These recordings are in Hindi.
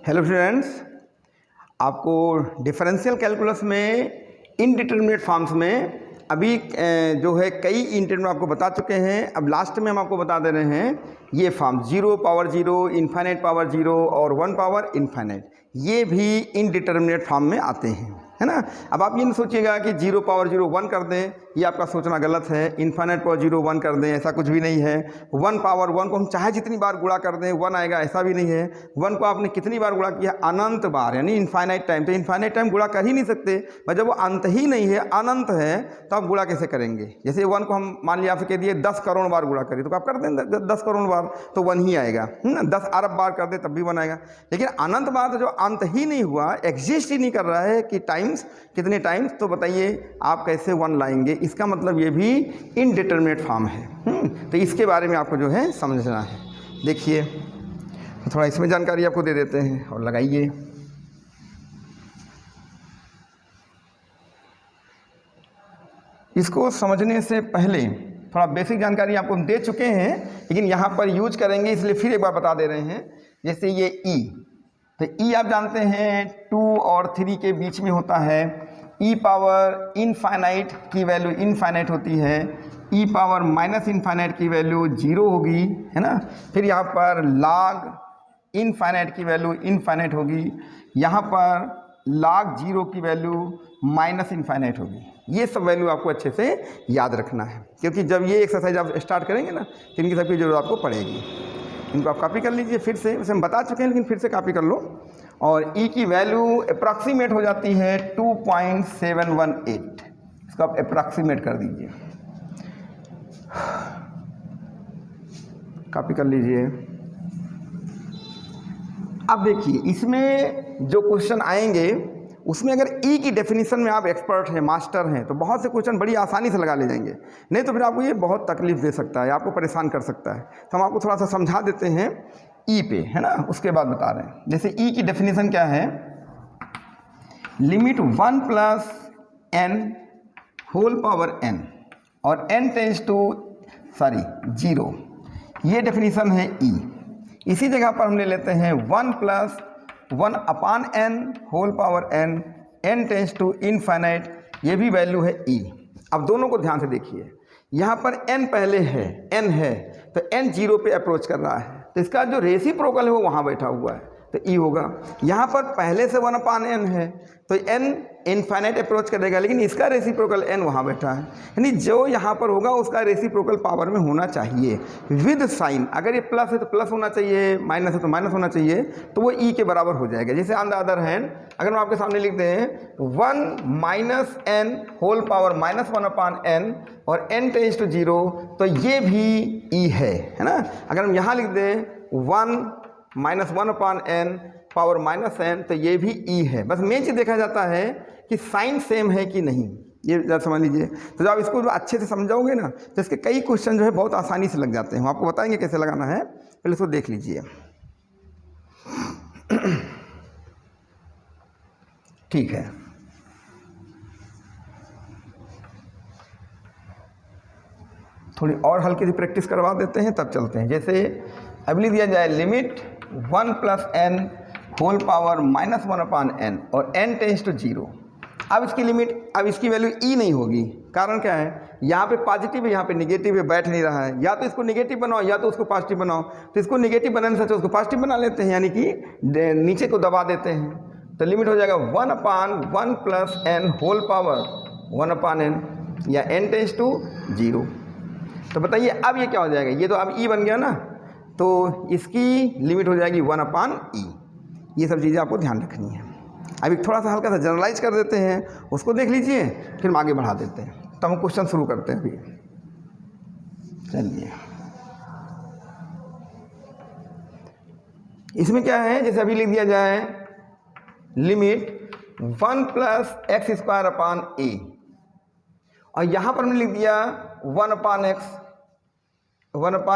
हेलो स्टूडेंट्स, आपको डिफरेंशियल कैलकुलस में इनडिटरमिनेट फॉर्म्स में अभी जो है कई इंटरमिनेट आपको बता चुके हैं। अब लास्ट में हम आपको बता दे रहे हैं ये फॉर्म 0 पावर 0, इनफाइनाइट पावर 0 और 1 पावर इनफाइनाइट, ये भी इनडिटरमिनेट फॉर्म में आते हैं, है ना। अब आप ये नहीं सोचिएगा कि 0 पावर 0 1 कर दें, ये आपका सोचना गलत है। इनफाइनाइट पावर 0 1 कर दें, ऐसा कुछ भी नहीं है। 1 पावर 1 को हम चाहे जितनी बार गुणा कर दें 1 आएगा, ऐसा भी नहीं है। 1 को आपने कितनी बार गुणा किया? अनंत बार, यानी इनफाइनाइट टाइम। तो इनफाइनाइट टाइम गुणा कर ही नहीं सकते, जब वो अंत ही नहीं है, अनंत है, तो आप गुणा कैसे करेंगे? जैसे 1 को हम मान लिया आपसे कह दिए 10 करोड़ बार गुणा करिए, तो आप कर दें 10 करोड़ बार, तो 1 ही आएगा, है ना। 10 अरब बार कर दे तब भी 1 आएगा। लेकिन अनंत बार तो जो अंत ही नहीं हुआ, एग्जिस्ट ही नहीं कर रहा है कि टाइम्स कितने टाइम्स, तो बताइए आप कैसे 1 लाएंगे? इसका मतलब ये भी इनडिटरमिनेट फॉर्म है। तो इसके बारे में आपको जो है समझना है। देखिए थोड़ा इसमें जानकारी आपको दे देते हैं और लगाइए। इसको समझने से पहले थोड़ा बेसिक जानकारी आपको दे चुके हैं, लेकिन यहाँ पर यूज करेंगे इसलिए फिर एक बार बता दे रहे हैं। जैसे ये ई, तो ई आप जानते हैं 2 और 3 के बीच में होता है। ई पावर इनफाइनाइट की वैल्यू इनफाइनाइट होती है, ई पावर माइनस इनफाइनाइट की वैल्यू 0 होगी, है ना। फिर यहाँ पर लॉग इनफाइनाइट की वैल्यू इनफाइनाइट होगी, यहाँ पर लॉग 0 की वैल्यू माइनस इनफाइनाइट होगी। ये सब वैल्यू आपको अच्छे से याद रखना है, क्योंकि जब ये एक्सरसाइज आप स्टार्ट करेंगे ना, तो इनकी सबकी जरूरत आपको पड़ेगी। इनको आप कॉपी कर लीजिए फिर से, वैसे हम बता चुके हैं लेकिन फिर से कॉपी कर लो। और ई की वैल्यू अप्रॉक्सीमेट हो जाती है 2.718, इसको आप अप्रॉक्सीमेट कर दीजिए, कॉपी कर लीजिए। अब देखिए इसमें जो क्वेश्चन आएंगे उसमें अगर ई की डेफिनेशन में आप एक्सपर्ट हैं, मास्टर हैं, तो बहुत से क्वेश्चन बड़ी आसानी से लगा ले जाएंगे। नहीं तो फिर आपको ये बहुत तकलीफ दे सकता है, आपको परेशान कर सकता है। तो हम आपको थोड़ा सा समझा देते हैं ई पे, है ना, उसके बाद बता रहे हैं। जैसे ई की डेफिनेशन क्या है? Limit 1 plus n whole power n और एन टेंस टू 0, ये डेफिनेशन है ई। इसी जगह पर हम ले लेते हैं 1 plus 1 upon n whole power n, n tends to infinite, ये भी वैल्यू है ई। अब दोनों को ध्यान से देखिए, यहाँ पर एन पहले है, एन है, तो एन 0 पे अप्रोच कर रहा है, तो इसका जो रेसिप्रोकल है वो वहाँ बैठा हुआ है, तो ई होगा। यहाँ पर पहले से 1 अपान एन है, तो एन इनफाइनाइट अप्रोच करेगा, लेकिन इसका रेसिप्रोकल एन वहाँ बैठा है, यानी जो यहाँ पर होगा उसका रेसिप्रोकल पावर में होना चाहिए विद साइन। अगर ये प्लस है तो प्लस होना चाहिए, माइनस है तो माइनस होना चाहिए, तो वो ई के बराबर हो जाएगा। जैसे ऑन द अदर हैंड अगर हम आपके सामने लिख दें 1 minus n whole power minus 1 upon n और एन टेंस टू 0, तो ये भी ई है ना। अगर हम यहाँ लिख दें 1 minus 1 upon N power minus N, तो ये भी ई है। बस मेन चीज़ देखा जाता है कि साइन सेम है कि नहीं, ये जरा समझ लीजिए। तो जब आप इसको जो अच्छे से समझाओगे ना, तो इसके कई क्वेश्चन जो है बहुत आसानी से लग जाते हैं। हम आपको बताएंगे कैसे लगाना है, पहले इसको देख लीजिए। ठीक है, थोड़ी और हल्की सी प्रैक्टिस करवा देते हैं तब चलते हैं। जैसे अब लिख दिया जाए limit 1 plus n whole power minus 1 upon n और एन टेंस टू 0। अब इसकी लिमिट, अब इसकी वैल्यू ई नहीं होगी। कारण क्या है? यहाँ पे पॉजिटिव है, यहाँ पे निगेटिव है, बैठ नहीं रहा है। या तो इसको निगेटिव बनाओ या तो उसको पॉजिटिव बनाओ, तो इसको निगेटिव बनाने से उसको पॉजिटिव बना लेते हैं, यानी कि नीचे को दबा देते हैं। तो लिमिट हो जाएगा 1 अपान 1 plus n whole power 1 upon N या एन टेंस टू 0। तो बताइए अब ये क्या हो जाएगा? ये तो अब ई बन गया ना, तो इसकी लिमिट हो जाएगी 1 अपान ई। ये सब चीज़ें आपको ध्यान रखनी है। अभी थोड़ा सा हल्का सा जनरलाइज कर देते हैं, उसको देख लीजिए, फिर हम आगे बढ़ा देते हैं। तो हम क्वेश्चन शुरू करते हैं अभी। चलिए, इसमें क्या है? जैसे अभी लिख दिया जाए limit 1 plus x square upon a, और यहाँ पर हमने लिख दिया 1 अपान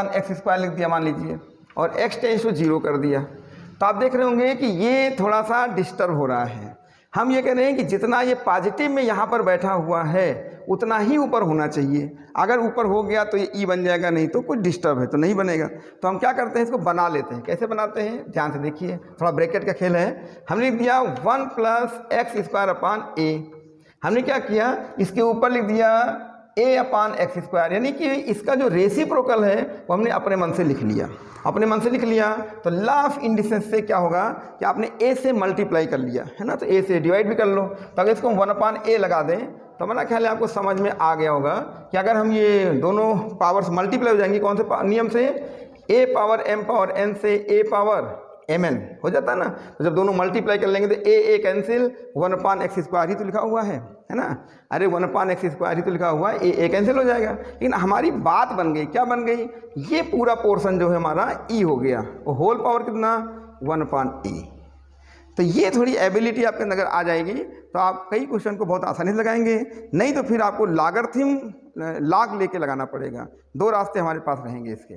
एक्स स्क्वायर लिख दिया मान लीजिए, और एक्स टेंस टू 0 कर दिया। तो आप देख रहे होंगे कि ये थोड़ा सा डिस्टर्ब हो रहा है। हम ये कह रहे हैं कि जितना ये पॉजिटिव में यहाँ पर बैठा हुआ है उतना ही ऊपर होना चाहिए। अगर ऊपर हो गया तो ये ई बन जाएगा, नहीं तो कुछ डिस्टर्ब है तो नहीं बनेगा। तो हम क्या करते हैं, इसको बना लेते हैं। कैसे बनाते हैं, ध्यान से देखिए, थोड़ा ब्रैकेट का खेल है। हमने लिख दिया 1 + x² a। हमने क्या किया, इसके ऊपर लिख दिया a/x², यानी कि इसका जो रेसिप्रोकल है वो हमने अपने मन से लिख लिया। अपने मन से लिख लिया तो लॉ ऑफ इंडिसेंस से क्या होगा कि आपने a से मल्टीप्लाई कर लिया है ना, तो a से डिवाइड भी कर लो। तो अगर इसको हम 1/a लगा दें तो मेरा ख्याल है आपको समझ में आ गया होगा कि अगर हम ये दोनों पावर्स मल्टीप्लाई हो जाएंगी कौन से नियम से, a⁻m⁻n से a⁻mn हो जाता है ना। तो जब दोनों मल्टीप्लाई कर लेंगे तो a कैंसिल, 1/x² ही तो लिखा हुआ है ना। अरे 1/x² ही तो लिखा हुआ है, a कैंसिल हो जाएगा। लेकिन हमारी बात बन गई, क्या बन गई, ये पूरा पोर्शन जो है हमारा e हो गया, और होल पावर कितना 1/a। तो ये थोड़ी एबिलिटी आपके अंदर आ जाएगी तो आप कई क्वेश्चन को बहुत आसानी से लगाएंगे। नहीं तो फिर आपको लागरथिम लाग लेके लगाना पड़ेगा। दो रास्ते हमारे पास रहेंगे इसके,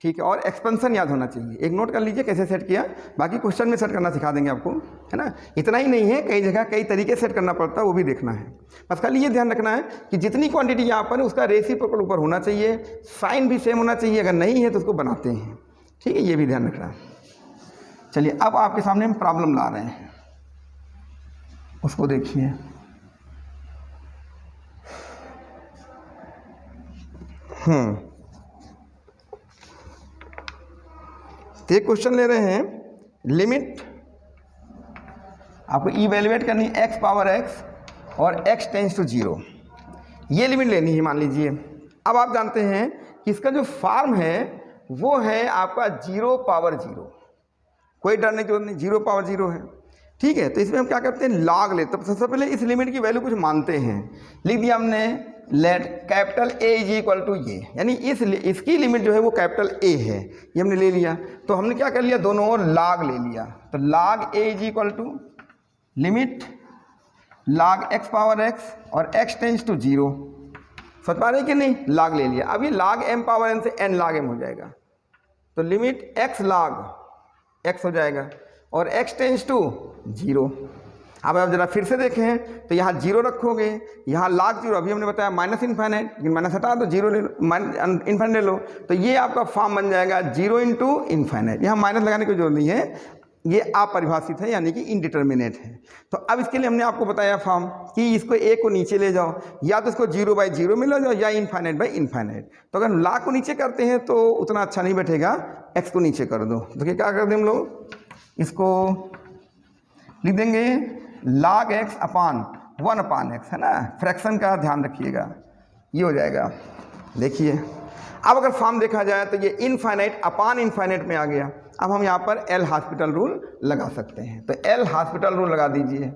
ठीक है। और एक्सपेंशन याद होना चाहिए, एक नोट कर लीजिए कैसे सेट किया, बाकी क्वेश्चन में सेट करना सिखा देंगे आपको, है ना। इतना ही नहीं है, कई जगह कई तरीके सेट करना पड़ता है, वो भी देखना है। बस खाली ये ध्यान रखना है कि जितनी क्वांटिटी यहाँ पर है उसका रेसिप्रोकल ऊपर होना चाहिए, साइन भी सेम होना चाहिए, अगर नहीं है तो उसको बनाते हैं, ठीक है, ये भी ध्यान रखना। चलिए अब आपके सामने हम प्रॉब्लम ला रहे हैं, उसको देखिए। तो एक क्वेश्चन ले रहे हैं, लिमिट आपको इवेल्युएट करनी है x⁻x और x टेंड्स टू 0, ये लिमिट लेनी है मान लीजिए। अब आप जानते हैं कि इसका जो फॉर्म है वो है आपका 0/0, कोई डर नहीं, जरूरत नहीं, 0/0 है, ठीक है। तो इसमें हम क्या करते हैं, लॉग लेते हैं। तो सबसे पहले इस लिमिट की वैल्यू कुछ मानते हैं, लिख दिया हमने लेट कैपिटल A = ये, यानी इसकी लिमिट जो है वो कैपिटल A है, ये हमने ले लिया। तो हमने क्या कर लिया, दोनों ओर लॉग ले लिया। तो log A = limit log x⁻x और x टेंड्स टू 0, समझ पा रहे हैं कि नहीं, लॉग ले लिया। अब ये log m⁻n से n log m हो जाएगा, तो लिमिट x log x हो जाएगा और x टेंड्स टू 0। अब आप जरा फिर से देखें तो यहाँ 0 रखोगे, यहाँ log 0, अभी हमने बताया -∞, लेकिन माइनस हटा दो, 0 ले लो, इन्फाइनाइट ले लो, तो ये आपका फॉर्म बन जाएगा 0 × यहाँ माइनस लगाने की जरूरत नहीं है, ये अपरिभाषित है, यानी कि इनडिटर्मिनेट है। तो अब इसके लिए हमने आपको बताया फॉर्म कि इसको a को नीचे ले जाओ, या तो इसको 0/0 में ले जाओ या ∞/∞। तो अगर log को नीचे करते हैं तो उतना अच्छा नहीं बैठेगा, x को नीचे कर दो। तो क्या कर दें हम लोग, इसको लिख देंगे log x/1/x, है ना, फ्रैक्शन का ध्यान रखिएगा, ये हो जाएगा। देखिए अब अगर फॉर्म देखा जाए तो ये ∞/∞ में आ गया। अब हम यहाँ पर एल हॉस्पिटल रूल लगा सकते हैं, तो एल हॉस्पिटल रूल लगा दीजिए।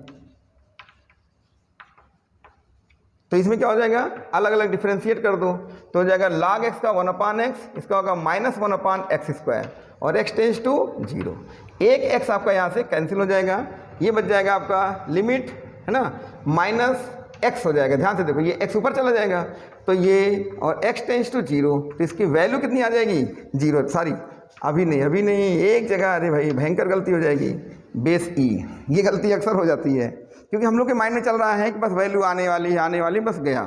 तो इसमें क्या हो जाएगा, अलग अलग डिफ्रेंशिएट कर दो, तो हो जाएगा log x का 1/x, इसका होगा -1/x² और x टेंड्स टू 0। एक x आपका यहाँ से कैंसिल हो जाएगा, ये बच जाएगा आपका लिमिट, है ना, -x हो जाएगा। ध्यान से देखो, ये x ऊपर चला जाएगा तो ये, और x टेंड्स टू 0, तो इसकी वैल्यू कितनी आ जाएगी 0, सॉरी अभी नहीं, एक जगह, अरे भाई भयंकर गलती हो जाएगी, बेस e। ये गलती अक्सर हो जाती है क्योंकि हम लोग के माइंड में चल रहा है कि बस वैल्यू आने वाली बस गया,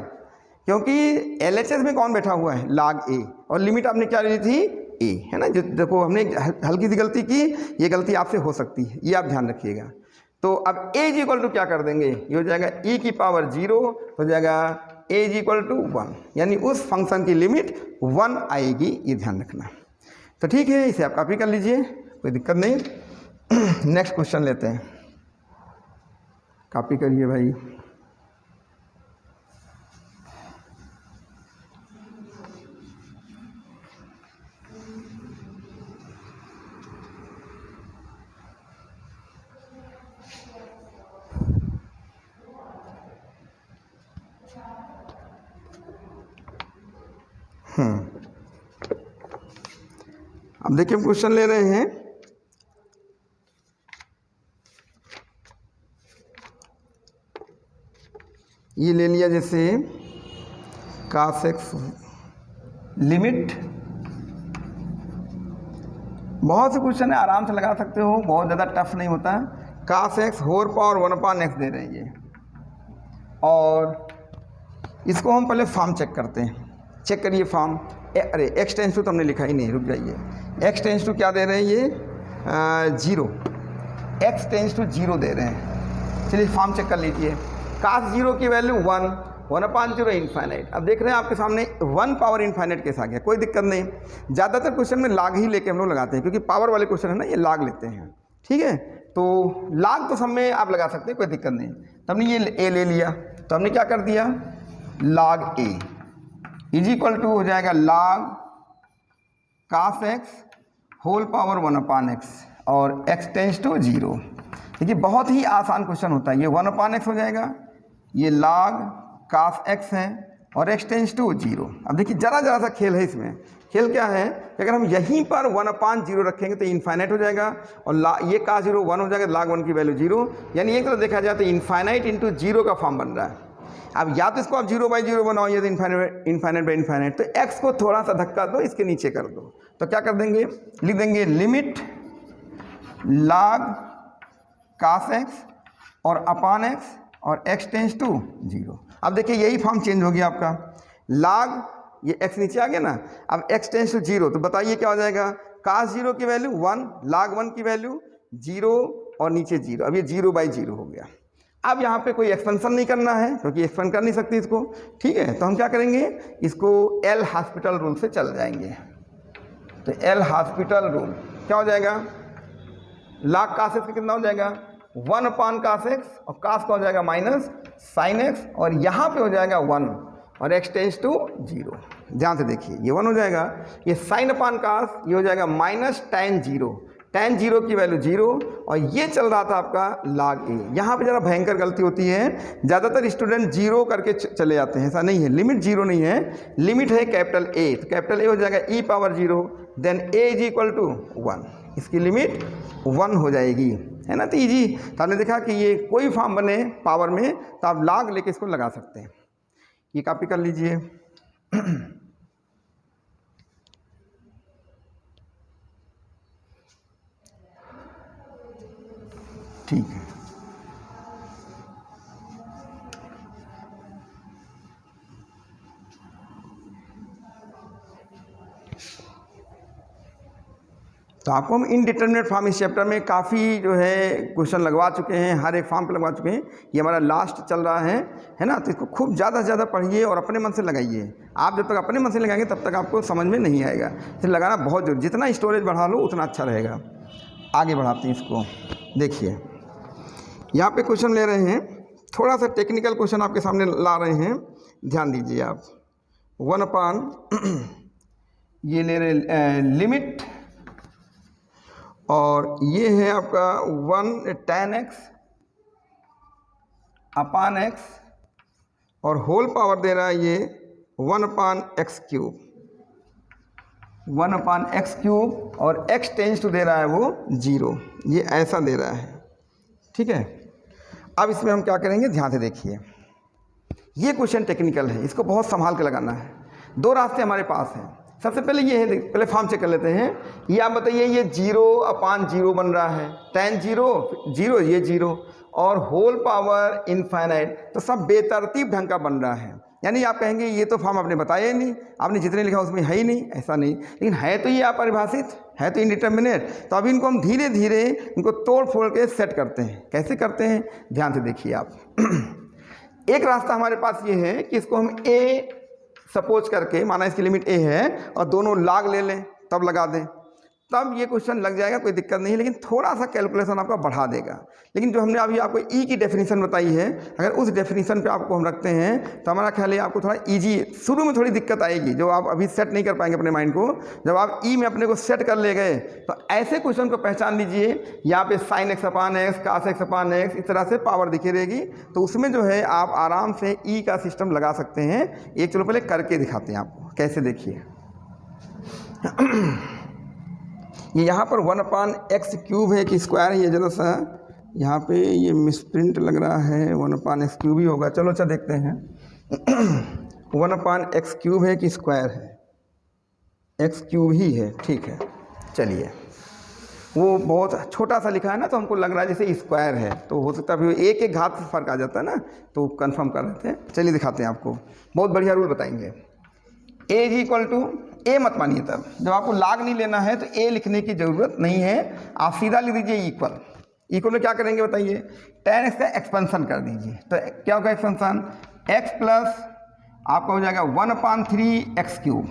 क्योंकि LHS में कौन बैठा हुआ है, log a, और लिमिट आपने क्या ली थी a, है ना। देखो हमने हल्की सी गलती की, ये गलती आपसे हो सकती है, ये आप ध्यान रखिएगा। तो अब a = क्या कर देंगे, ये हो जाएगा e⁻0, हो जाएगा a = 1, यानी उस फंक्शन की लिमिट 1 आएगी, ये ध्यान रखना। तो ठीक है, इसे आप कॉपी कर लीजिए, कोई दिक्कत नहीं। नेक्स्ट क्वेश्चन लेते हैं, कॉपी करिए भाई। अब देखिए हम क्वेश्चन ले रहे हैं, ये ले लिया जैसे cos x लिमिट, बहुत से क्वेश्चन है, आराम से लगा सकते हो, बहुत ज़्यादा टफ नहीं होता है। कास एक्स होल पावर 1/x दे रहे हैं ये, और इसको हम पहले फॉर्म चेक करते हैं। चेक करिए फॉर्म। अरे एक्स टेंस टू तो हमने लिखा ही नहीं, रुक जाइए। एक्स टेंस टू क्या दे रहे हैं ये 0, एक्स टेंस टू 0 दे रहे हैं। चलिए फॉर्म चेक कर लीजिए। कास 0 की वैल्यू 1/0 इन्फाइनाइट। अब देख रहे हैं आपके सामने 1 पावर इन्फाइनाइट केस आ गया, कोई दिक्कत नहीं। ज़्यादातर क्वेश्चन में लाग ही लेके हम लोग लगाते हैं, क्योंकि पावर वाले क्वेश्चन है ना, ये लाग लेते हैं। ठीक है, तो लाग तो सब में आप लगा सकते हैं, कोई दिक्कत नहीं। तो हमने ये ए ले लिया, तो हमने क्या कर दिया, log a is equal to हो जाएगा log cos x whole power 1/x, और x टेंस टू 0। देखिए बहुत ही आसान क्वेश्चन होता है। ये 1/x हो जाएगा, ये log cos x है, और x टेंस टू 0। अब देखिए जरा सा खेल है इसमें। खेल क्या है कि अगर हम यहीं पर 1/0 रखेंगे तो इन्फाइनाइट हो जाएगा, और ये cos 0 1 हो जाएगा, log 1 की वैल्यू 0। यानी एक तरह देखा जाए तो इन्फाइनाइट इंटू 0 का फॉर्म बन रहा है। अब या तो इसको आप 0/0 बनाओ, ये तो इन्फाइनाइट बाई इन्फाइनाइट, तो x को थोड़ा सा धक्का दो, इसके नीचे कर दो। तो क्या कर देंगे, लिख देंगे लिमिट log cos x और अपान x और x टेंस टू 0। अब देखिए यही फॉर्म चेंज हो गया आपका। log ये x नीचे आ गया ना, अब x टेंस टू 0, तो बताइए क्या हो जाएगा। cos 0 की वैल्यू 1, log 1 की वैल्यू 0 और नीचे 0। अब ये 0/0 हो गया। अब यहाँ पे कोई एक्सपेंशन नहीं करना है, क्योंकि एक्सपेंड कर नहीं सकती इसको। ठीक है, तो हम क्या करेंगे, इसको एल हॉस्पिटल रूल से चल जाएंगे। तो एल हॉस्पिटल रूल क्या हो जाएगा, log cos x का कितना हो जाएगा 1/cos x, और cos का हो जाएगा माइनस sin x, और यहाँ पे हो जाएगा 1 और x टेंस टू 0। ध्यान से देखिए, ये 1 हो जाएगा, ये sin/cos ये हो जाएगा माइनस tan 0, tan 0 की वैल्यू 0, और ये चल रहा था आपका log a। यहाँ पे ज़रा भयंकर गलती होती है, ज़्यादातर स्टूडेंट 0 करके चले जाते हैं। ऐसा नहीं है, लिमिट 0 नहीं है, लिमिट है कैपिटल A। तो कैपिटल A हो जाएगा e⁻0, then a is equal to 1, इसकी लिमिट 1 हो जाएगी, है ना। तो ईजी। तो आपने देखा कि ये कोई फॉर्म बने पावर में तो आप log लेके इसको लगा सकते हैं। ये कॉपी कर लीजिए। ठीक है, तो आपको हम इनडिटर्मिनेट फॉर्म इस चैप्टर में काफ़ी जो है क्वेश्चन लगवा चुके हैं, हर एक फॉर्म पे लगवा चुके हैं। ये हमारा लास्ट चल रहा है ना। तो इसको खूब ज़्यादा से ज़्यादा पढ़िए और अपने मन से लगाइए। आप जब तक अपने मन से लगाएंगे तब तक आपको समझ में नहीं आएगा। इसे लगाना बहुत जरूरी, जितना स्टोरेज बढ़ा लो उतना अच्छा रहेगा। आगे बढ़ाते हैं इसको। देखिए यहाँ पे क्वेश्चन ले रहे हैं, थोड़ा सा टेक्निकल क्वेश्चन आपके सामने ला रहे हैं, ध्यान दीजिए आप। 1/, ये ले रहे लिमिट, और ये है आपका 1 tan x अपान x, और होल पावर दे रहा है ये 1/x³, 1/x³, और x टेंस टू दे रहा है वो 0। ये ऐसा दे रहा है, ठीक है। अब इसमें हम क्या करेंगे, ध्यान से देखिए। ये क्वेश्चन टेक्निकल है, इसको बहुत संभाल के लगाना है। 2 रास्ते हमारे पास हैं। सबसे पहले ये है, पहले फॉर्म चेक कर लेते हैं। ये आप बताइए, ये 0/0 बन रहा है, tan 0 ये 0, और होल पावर इनफाइनाइट, तो सब बेतरतीब ढंग का बन रहा है। यानी आप कहेंगे ये तो फॉर्म आपने बताया ही नहीं, आपने जितने लिखा उसमें है ही नहीं। ऐसा नहीं, लेकिन है तो ये अपरिभाषित, है तो इनडिटर्मिनेट। तो अभी इनको हम धीरे धीरे इनको तोड़ फोड़ के सेट करते हैं। कैसे करते हैं, ध्यान से देखिए आप। एक रास्ता हमारे पास ये है कि इसको हम a सपोज करके, माना इसकी लिमिट a है, और दोनों log ले लें, तब लगा दें, तब ये क्वेश्चन लग जाएगा, कोई दिक्कत नहीं है। लेकिन थोड़ा सा कैलकुलेशन आपका बढ़ा देगा। लेकिन जो हमने अभी आपको ई की डेफिनेशन बताई है, अगर उस डेफिनेशन पे आपको हम रखते हैं तो हमारा ख्याल है आपको थोड़ा ईजी, शुरू में थोड़ी दिक्कत आएगी, जो आप अभी सेट नहीं कर पाएंगे अपने माइंड को। जब आप ई में अपने को सेट कर ले गए तो ऐसे क्वेश्चन को पहचान लीजिए, यहाँ पे sin x/x, cos x/x, इस तरह से पावर दिखी रहेगी। तो उसमें जो है आप आराम से ई का सिस्टम लगा सकते हैं। एक चलो पहले करके दिखाते हैं आपको, कैसे देखिए। ये यहाँ पर 1/x³ है कि स्क्वायर है, ये जरा सा यहाँ पे ये मिसप्रिंट लग रहा है, 1/x³ ही होगा। चलो अच्छा देखते हैं। 1/x³ है कि स्क्वायर है, x³ ही है, ठीक है। चलिए वो बहुत छोटा सा लिखा है ना, तो हमको लग रहा है जैसे स्क्वायर है, तो हो सकता है फिर एक एक घात से फर्क आ जाता है ना, तो कंफर्म कर देते हैं। चलिए दिखाते हैं आपको, बहुत बढ़िया रूल बताएंगे। ए इज इक्वल टू, ए मत मानिए, तब जब आपको लाग नहीं लेना है तो ए लिखने की ज़रूरत नहीं है, आप सीधा लिख दीजिए इक्वल। इक्वल में क्या करेंगे बताइए, tan x का एक्सपेंशन कर दीजिए, तो क्या होगा एक्सपेंशन, x प्लस आपका हो जाएगा 1/3x³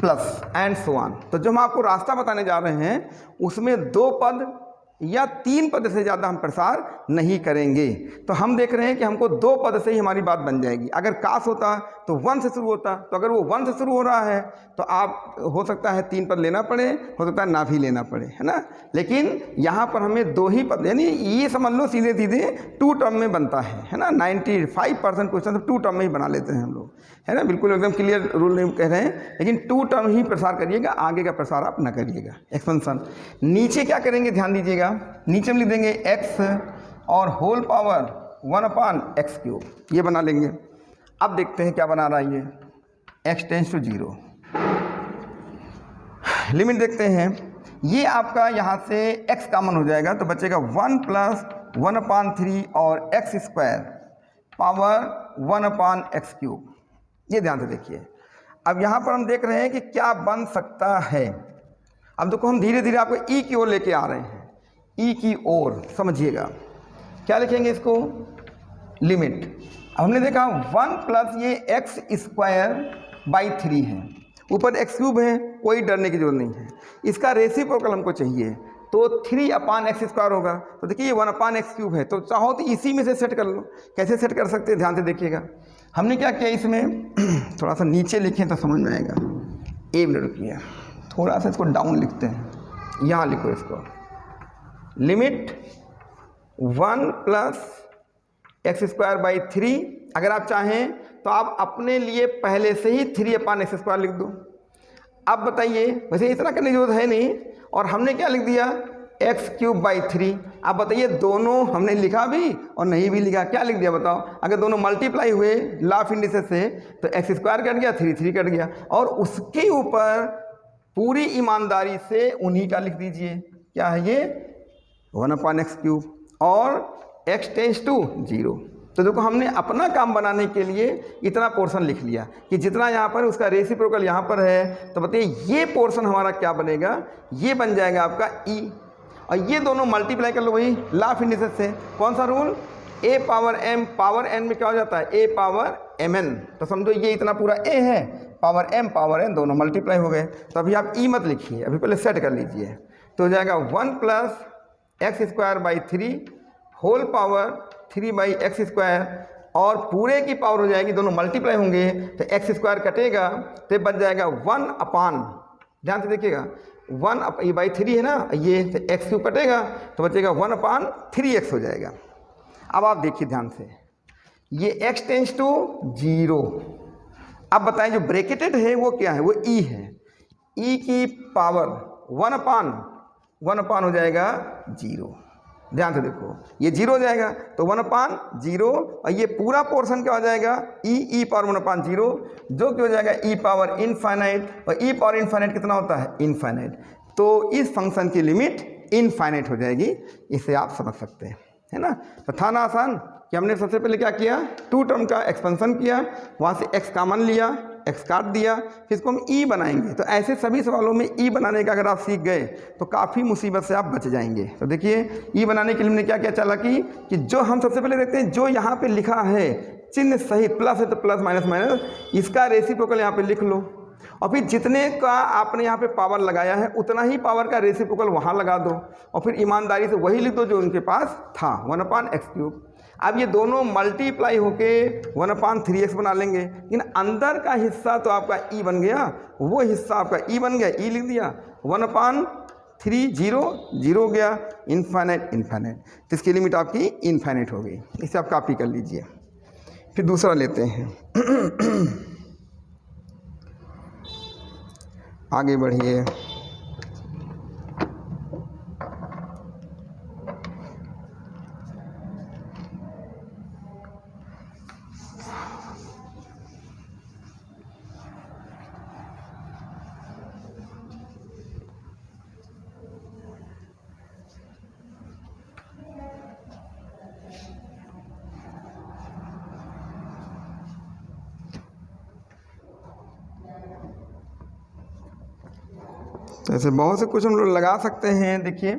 plus and so on. तो जो हम आपको रास्ता बताने जा रहे हैं उसमें 2 पद या 3 पद से ज़्यादा हम प्रसार नहीं करेंगे। तो हम देख रहे हैं कि हमको 2 पद से ही हमारी बात बन जाएगी। अगर काश होता तो 1 से शुरू होता, तो अगर वो 1 से शुरू हो रहा है तो आप हो सकता है 3 पद लेना पड़े, हो सकता है ना भी लेना पड़े, है ना। लेकिन यहाँ पर हमें 2 ही पद, यानी ये समझ लो सीधे सीधे 2 टर्म में बनता है ना। 95% क्वेश्चन 2 टर्म में ही बना लेते हैं हम लोग, है ना। बिल्कुल एकदम क्लियर रूल नहीं कह रहे हैं, लेकिन 2 टर्म ही प्रसार करिएगा, आगे का प्रसार आप ना करिएगा। एक्सपेंशन नीचे क्या करेंगे ध्यान दीजिएगा, नीचे में लिख देंगे x और होल पावर 1/x³, ये बना लेंगे। अब देखते हैं क्या बना रहा है ये, x टेंस टू 0। लिमिट देखते हैं, ये आपका यहाँ से x कॉमन हो जाएगा तो बचेगा 1 + 1/3 और x² पावर 1/x³। ये ध्यान से देखिए। अब यहाँ पर हम देख रहे हैं कि क्या बन सकता है। अब देखो हम धीरे धीरे आपको ई की ओर लेके आ रहे हैं, ई की ओर, समझिएगा। क्या लिखेंगे इसको, लिमिट। अब हमने देखा 1 प्लस ये x²/3 है, ऊपर x³ है, कोई डरने की जरूरत नहीं है। इसका रेसिप्रोकल हमको चाहिए, तो 3/x² होगा। तो देखिए ये 1/x³ है, तो चाहो तो इसी में से सेट कर लो। कैसे सेट कर सकते हैं ध्यान से देखिएगा। हमने क्या किया इसमें, थोड़ा सा नीचे लिखें तो समझ में आएगा। ए मिनट किया, थोड़ा सा इसको डाउन लिखते हैं, यहाँ लिखो इसको, लिमिट 1 + x²/3। अगर आप चाहें तो आप अपने लिए पहले से ही 3/x² लिख दो। अब बताइए, वैसे इतना करने की जरूरत है नहीं, और हमने क्या लिख दिया, x³/3। अब बताइए दोनों हमने लिखा भी और नहीं भी लिखा, क्या लिख दिया बताओ। अगर दोनों मल्टीप्लाई हुए लॉ ऑफ इंडिसेस से तो x² कट गया, 3 कट गया, और उसके ऊपर पूरी ईमानदारी से उन्हीं का लिख दीजिए। क्या है ये, 1/x³ और x टेंस टू 0। तो देखो हमने अपना काम बनाने के लिए इतना पोर्शन लिख लिया कि जितना यहाँ पर उसका रेसिप्रोकल यहाँ पर है। तो बताइए ये पोर्शन हमारा क्या बनेगा, ये बन जाएगा आपका e, और ये दोनों मल्टीप्लाई कर लो वही लॉ ऑफ इंडिसेस से। कौन सा rule, a power m, power n में क्या हो जाता है, a पावर mn। तो समझो ये इतना पूरा a है, पावर m पावर n दोनों मल्टीप्लाई हो गए। तो अभी आप e मत लिखिए, अभी पहले सेट कर लीजिए। तो हो जाएगा 1 + x²/3 होल पावर 3/x², और पूरे की पावर हो जाएगी, दोनों मल्टीप्लाई होंगे तो x² कटेगा तो बच जाएगा 1/, ध्यान से देखिएगा 1/3 है ना ये, तो x³ कटेगा तो बचेगा 1/3x हो जाएगा। अब आप देखिए ध्यान से, ये x टेंस टू 0। अब बताएं जो ब्रैकेटेड है वो क्या है, वो e है। e की पावर 1/1 हो जाएगा 0। ध्यान से देखो ये 0 हो जाएगा तो 1/0, और ये पूरा पोर्शन क्या हो जाएगा, e पावर 1/0, जो कि हो जाएगा e पावर इनफाइनाइट। और e पावर इनफाइनाइट कितना होता है, इनफाइनाइट। तो इस फंक्शन की लिमिट इनफाइनाइट हो जाएगी, इसे आप समझ सकते हैं, है ना। तो था ना आसान कि हमने सबसे पहले क्या किया, 2 टर्म का एक्सपेंशन किया, वहाँ से x कॉमन लिया, x काट दिया, फिर इसको हम e बनाएंगे। तो ऐसे सभी सवालों में e बनाने का अगर आप सीख गए तो काफ़ी मुसीबत से आप बच जाएंगे। तो देखिए e बनाने के लिए हमने क्या किया, चालाकी कि जो हम सबसे पहले देखते हैं, जो यहाँ पे लिखा है चिन्ह सहित प्लस है तो प्लस, माइनस माइनस, इसका रेसिप्रोकल यहाँ पे लिख लो, और फिर जितने का आपने यहाँ पे पावर लगाया है उतना ही पावर का रेसिप्रोकल वहाँ लगा दो, और फिर ईमानदारी से वही लिख दो जो उनके पास था, 1/x³। अब ये दोनों मल्टीप्लाई होके 1/3x बना लेंगे, लेकिन अंदर का हिस्सा तो आपका e बन गया, वो हिस्सा आपका e बन गया, e लिख दिया, 1/3 0 हो गया, इनफाइनाइट इनफाइनाइट। तो इसकी लिमिट आपकी इनफाइनाइट हो गई। इसे आप कॉपी कर लीजिए। फिर दूसरा लेते हैं, आगे बढ़िए। तो ऐसे बहुत से क्वेश्चन हम लोग लगा सकते हैं। देखिए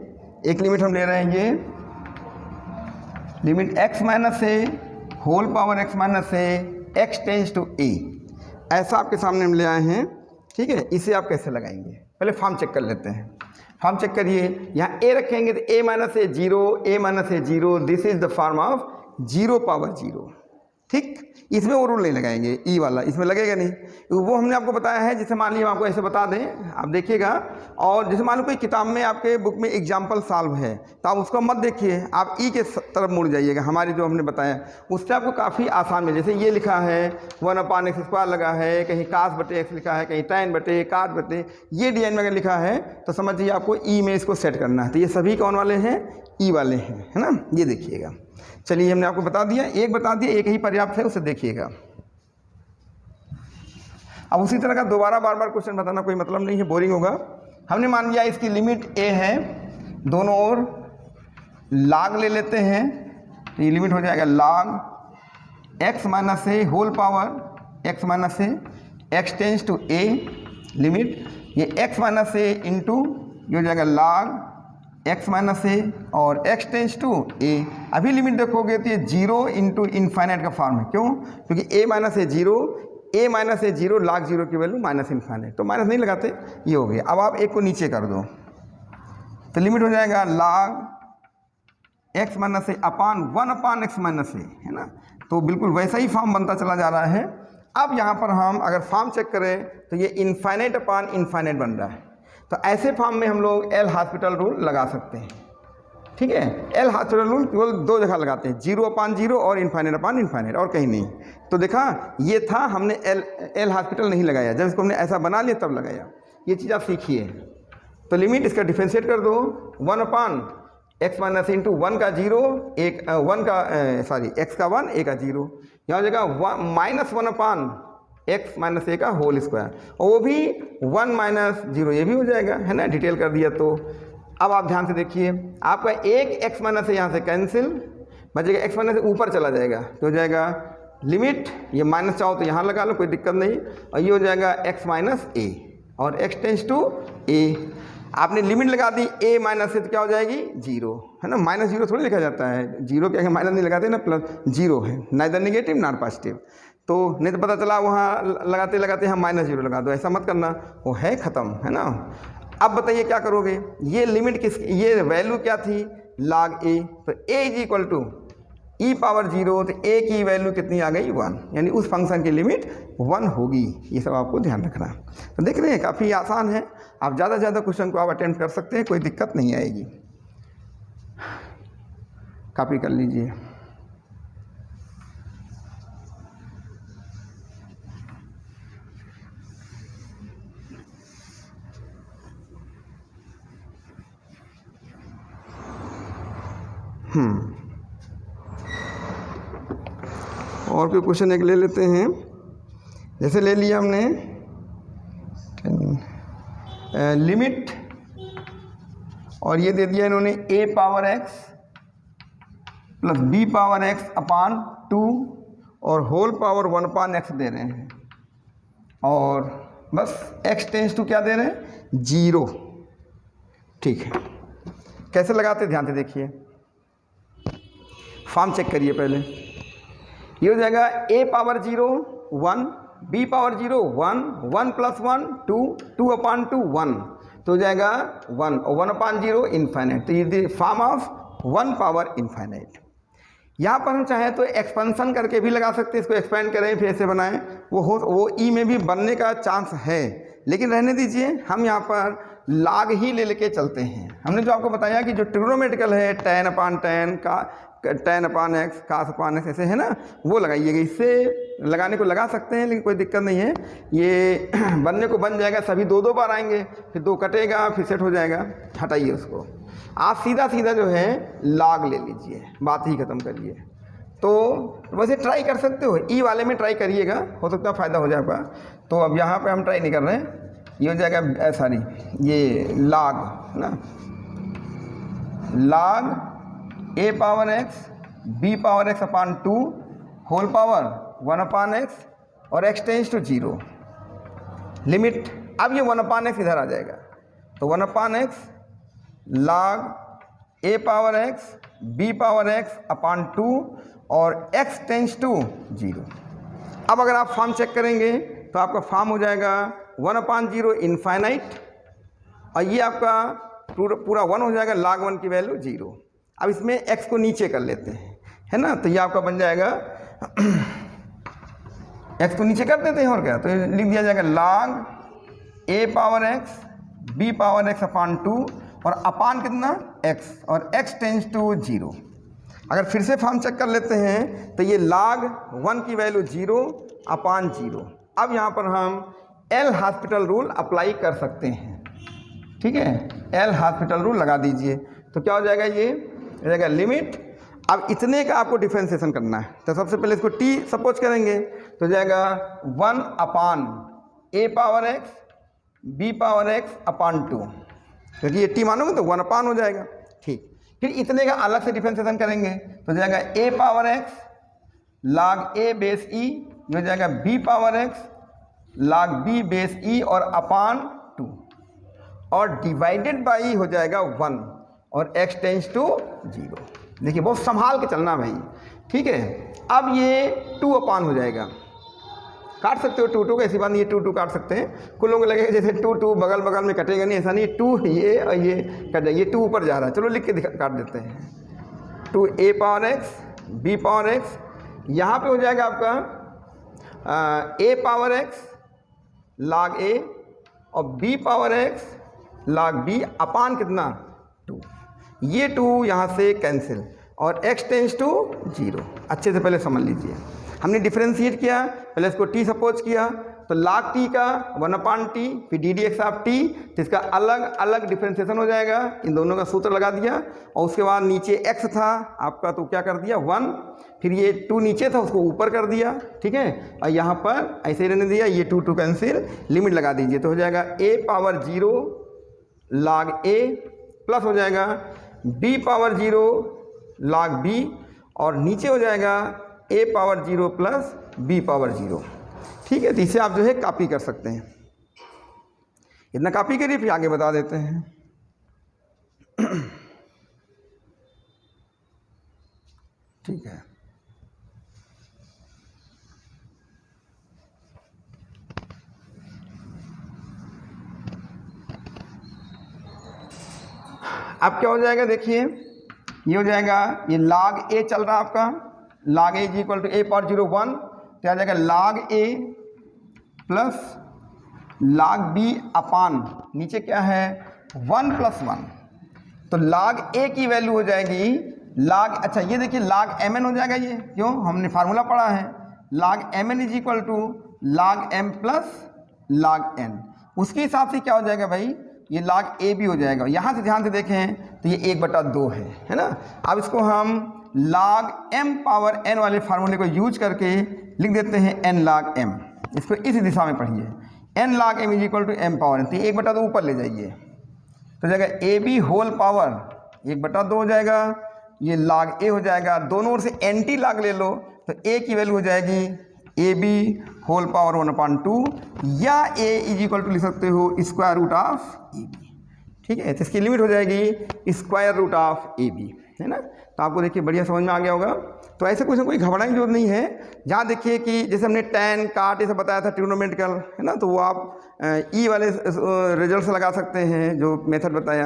एक लिमिट हम ले रहे हैं, ये limit x minus a whole power x minus a x tends to a, ऐसा आपके सामने हम ले आए हैं। ठीक है, इसे आप कैसे लगाएंगे, पहले फॉर्म चेक कर लेते हैं। फॉर्म चेक करिए, यहाँ a रखेंगे तो a minus a zero, a minus a zero, this is the form of zero power zero. ठीक, इसमें वो रूल नहीं लगाएंगे, ई वाला इसमें लगेगा नहीं। वो हमने आपको बताया है, जैसे मान लीजिए हम आपको ऐसे बता दें, आप देखिएगा। और जैसे मान लो कोई किताब में आपके बुक में एग्जाम्पल सॉल्व है तो आप उसको मत देखिए, आप ई के तरफ मुड़ जाइएगा। हमारी जो हमने बताया उससे आपको काफ़ी आसान में, जैसे ये लिखा है 1/x² लगा है, कहीं कास बटे x लिखा है, कहीं tan बटे काट बटे, ये डिजाइन में अगर लिखा है तो समझिए आपको ई में इसको सेट करना है। तो ये सभी कौन वाले हैं, ई वाले हैं, है ना। ये देखिएगा, चलिए हमने आपको बता दिया, एक बता दिया, एक ही पर्याप्त है, उसे देखिएगा। अब उसी तरह का दोबारा बार बार क्वेश्चन बताना कोई मतलब नहीं है, बोरिंग होगा। हमने मान लिया इसकी लिमिट a है, दोनों ओर log ले लेते हैं, तो ये लिमिट हो जाएगा log x minus a whole power x minus a x tends to a, limit ये x माइनस ए इंटू ये हो जाएगा log x माइनस ए और x टेंस टू a। अभी लिमिट देखोगे तो ये जीरो इंटू इनफाइनाइट का फॉर्म है। क्यों? क्योंकि a minus a zero, a minus a zero, log zero की वैल्यू माइनस इनफाइनाइट, तो माइनस नहीं लगाते, ये हो गया। अब आप एक को नीचे कर दो तो लिमिट हो जाएगा log x माइनस ए अपान 1/x माइनस ए, है ना। तो बिल्कुल वैसा ही फॉर्म बनता चला जा रहा है। अब यहाँ पर हम अगर फॉर्म चेक करें तो ये इनफाइनाइट अपान इनफाइनाइट बन रहा है। तो ऐसे फॉर्म में हम लोग एल हॉस्पिटल रूल लगा सकते हैं। ठीक है, एल हॉस्पिटल रूल केवल दो जगह लगाते हैं, 0/0 और इनफाइनाइट अपान इनफाइनाइट, और कहीं नहीं। तो देखा, ये था, हमने एल हॉस्पिटल नहीं लगाया, जब इसको हमने ऐसा बना लिया तब लगाया। ये चीज़ आप सीखिए। तो लिमिट इसका डिफ्रेंशिएट कर दो, 1/x माइनस इंटू 1 का 0, एक 1 का सॉरी x का 1, a का 0, यहाँ हो जाएगा माइनस 1/x माइनस ए का होल स्क्वायर, और वो भी 1 माइनस 0, ये भी हो जाएगा, है ना, डिटेल कर दिया। तो अब आप ध्यान से देखिए, आपका एक x माइनस ए यहाँ से कैंसिल, बचेगा x माइनस ए ऊपर चला जाएगा, तो हो जाएगा लिमिट, ये माइनस चाहो तो यहाँ लगा लो, कोई दिक्कत नहीं, और ये हो जाएगा x माइनस ए और x टेंस टू a। आपने लिमिट लगा दी a माइनस से, तो क्या हो जाएगी, 0, है ना। माइनस 0 थोड़ी लिखा जाता है, 0 क्या है, माइनस नहीं लगाते ना, प्लस 0 है, नाइदर नेगेटिव नॉट पॉजिटिव। तो नहीं तो पता चला वहाँ लगाते लगाते हम -0 लगा दो, ऐसा मत करना, वो है ख़त्म, है ना। अब बताइए क्या करोगे, ये लिमिट किस, ये वैल्यू क्या थी, log a, तो a is equal to e power 0, तो a की वैल्यू कितनी आ गई, 1, यानी उस फंक्शन की लिमिट 1 होगी। ये सब आपको ध्यान रखना। तो देख रहे हैं काफ़ी आसान है, आप ज़्यादा से ज़्यादा क्वेश्चन को आप अटेम्प्ट कर सकते हैं, कोई दिक्कत नहीं आएगी। कॉपी कर लीजिए। और कोई क्वेश्चन एक ले लेते हैं, जैसे ले लिया हमने लिमिट, और ये दे दिया इन्होंने a power x plus b power x upon 2 और होल पावर 1/x दे रहे हैं, और बस x टेंस टू क्या दे रहे हैं, 0। ठीक है, कैसे लगाते ध्यान से देखिए, फॉर्म चेक करिए पहले। ये हो जाएगा a power 0 1, b power 0 1, 1 plus 1 2, 2/2 1, तो हो जाएगा 1 और 1/0 इनफाइनाइट। तो ये फॉर्म ऑफ 1 पावर इनफाइनाइट। यहाँ पर हम चाहें तो एक्सपेंशन करके भी लगा सकते हैं, इसको एक्सपेंड करें फिर ऐसे बनाएं, वो ई में भी बनने का चांस है, लेकिन रहने दीजिए, हम यहाँ पर log ही ले लेके चलते हैं। हमने जो आपको बताया कि जो ट्रिग्नोमेट्रिकल है, tan/tan का tan/x cos/x ऐसे है ना, वो लगाइएगा। इससे लगाने को लगा सकते हैं, लेकिन कोई दिक्कत नहीं है, ये बनने को बन जाएगा, सभी 2 बार आएंगे, फिर 2 कटेगा, फिर सेट हो जाएगा। हटाइए उसको, आप सीधा सीधा जो है log ले लीजिए, बात ही ख़त्म करिए। तो वैसे ट्राई कर सकते हो, ई वाले में ट्राई करिएगा, हो सकता है फ़ायदा हो जाएगा। तो अब यहाँ पे हम ट्राई नहीं कर रहे हैं, ये हो जाएगा सॉरी ये log, है ना, log a power x b power x upon 2 whole power 1/x और x टेंस टू 0 लिमिट। अब ये 1/x इधर आ जाएगा, तो 1/x log a power x b power x upon 2 और x टेंस टू 0। अब अगर आप फॉर्म चेक करेंगे तो आपका फॉर्म हो जाएगा 1/0 इनफाइनाइट, और ये आपका पूरा 1 हो जाएगा, log 1 की वैल्यू 0। अब इसमें x को नीचे कर लेते हैं, है ना, तो ये आपका बन जाएगा x को नीचे कर देते हैं और क्या, तो लिख दिया जाएगा log a power x b power x upon 2 और अपान कितना x, और x टेंस टू 0। अगर फिर से फॉर्म चेक कर लेते हैं तो ये log 1 की वैल्यू 0 अपान 0। अब यहाँ पर हम एल हॉस्पिटल रूल अप्लाई कर सकते हैं, ठीक है, एल हॉस्पिटल रूल लगा दीजिए। तो क्या हो जाएगा, ये हो जाएगा लिमिट। अब इतने का आपको डिफ्रेंसिएशन करना है, तो सबसे पहले इसको t सपोज करेंगे तो हो जाएगा 1 अपान a power x b power x upon 2, क्योंकि ये t मानोगे तो 1 अपान हो जाएगा, ठीक। फिर इतने का अलग से डिफ्रेंसिएशन करेंगे तो हो जाएगा a power x log a base e, हो जाएगा b power x log b base e और अपान 2, और डिवाइडेड बाई हो जाएगा 1 और x टेंस टू 0। देखिए बहुत संभाल के चलना भाई, ठीक है। अब ये 2 अपान हो जाएगा, काट सकते हो 2 को, ऐसी बात नहीं है 2 काट सकते हैं। कुछ लोगों को लगेगा जैसे 2 बगल बगल में कटेगा, नहीं, ऐसा नहीं, 2 ये और ये कट जाएगा, ये 2 ऊपर जा रहा है, चलो लिख के काट देते हैं। 2 a power x b power x, यहाँ पे हो जाएगा आपका a power x log a और b power x log b अपान कितना 2, ये 2 यहाँ से कैंसिल और x टेंस टू 0। अच्छे से पहले समझ लीजिए, हमने डिफ्रेंशिएट किया, पहले इसको t सपोज किया तो log t का 1/t फिर ddx ऑफ t, तो इसका अलग अलग डिफ्रेंशिएशन हो जाएगा, इन दोनों का सूत्र लगा दिया, और उसके बाद नीचे x था आपका तो क्या कर दिया 1, फिर ये 2 नीचे था उसको ऊपर कर दिया, ठीक है, और यहाँ पर ऐसे ही रहने दिया, ये 2 कैंसिल, लिमिट लगा दीजिए तो हो जाएगा a power 0 log a plus हो जाएगा b पावर 0 log b, और नीचे हो जाएगा a power 0 plus b power 0, ठीक है। तो इसे आप जो है कॉपी कर सकते हैं, इतना कॉपी करिए फिर आगे बता देते हैं। ठीक है, अब क्या हो जाएगा, देखिए ये हो जाएगा, ये log a चल रहा है आपका, log a is equal to a power 0 1, तो आ जाएगा log a plus log b upon नीचे क्या है 1 प्लस 1, तो log a की वैल्यू हो जाएगी log, अच्छा ये देखिए log mn हो जाएगा, ये क्यों, हमने फार्मूला पढ़ा है, log mn is equal to log m plus log n। उसके हिसाब से क्या हो जाएगा भाई, ये log a भी हो जाएगा। यहाँ से ध्यान से देखें तो ये 1/2 है ना। अब इसको हम log m पावर n वाले फार्मूले को यूज करके लिख देते हैं n log m, इसको इस दिशा में पढ़िए, n log m is equal to m power n, तो 1/2 ऊपर ले जाइए तो जाएगा a b होल पावर 1/2 हो जाएगा, ये log a हो जाएगा, दोनों ओर से एंटी log ले लो तो a की वैल्यू हो जाएगी ए बी होल पावर 1/2, या a इज इक्वल टू लिख सकते हो square root of a b, ठीक है। तो इसकी लिमिट हो जाएगी square root of a b, है ना। तो आपको देखिए बढ़िया समझ में आ गया होगा। तो ऐसे कुछ ना कोई घबराने की जरूरत नहीं है। जहाँ देखिए कि जैसे हमने टैन काट ये सब बताया था ट्रिग्नोमेट्रिकल, है ना, तो वो आप ई वाले रिजल्ट से लगा सकते हैं जो मेथड बताया,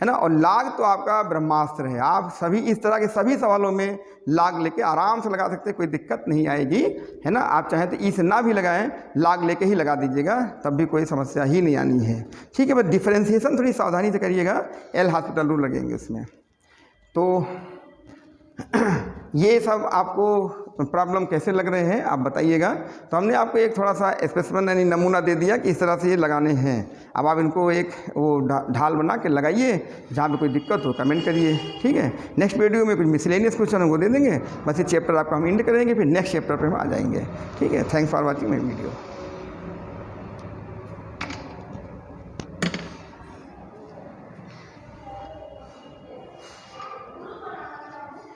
है ना। और लाग तो आपका ब्रह्मास्त्र है, आप सभी इस तरह के सभी सवालों में लाग लेके आराम से लगा सकते हैं, कोई दिक्कत नहीं आएगी, है ना। आप चाहें तो ई से ना भी लगाएं, लाग लेके ही लगा दीजिएगा, तब भी कोई समस्या ही नहीं आनी है, ठीक है। बस डिफ्रेंशिएशन थोड़ी सावधानी से करिएगा, एल हॉस्पिटल रूल लगेंगे उसमें। तो ये सब आपको प्रॉब्लम कैसे लग रहे हैं आप बताइएगा। तो हमने आपको एक थोड़ा सा स्पेसिफिक यानी नमूना दे दिया कि इस तरह से ये लगाने हैं। अब आप इनको एक वो ढाल बना के लगाइए, जहाँ पे कोई दिक्कत हो कमेंट करिए, ठीक है। नेक्स्ट वीडियो में कुछ मिसलेनियस क्वेश्चन वो दे देंगे, बस ये चैप्टर आपको हम एंड करेंगे, फिर नेक्स्ट चैप्टर पर हम आ जाएंगे, ठीक है। Thanks for watching my video.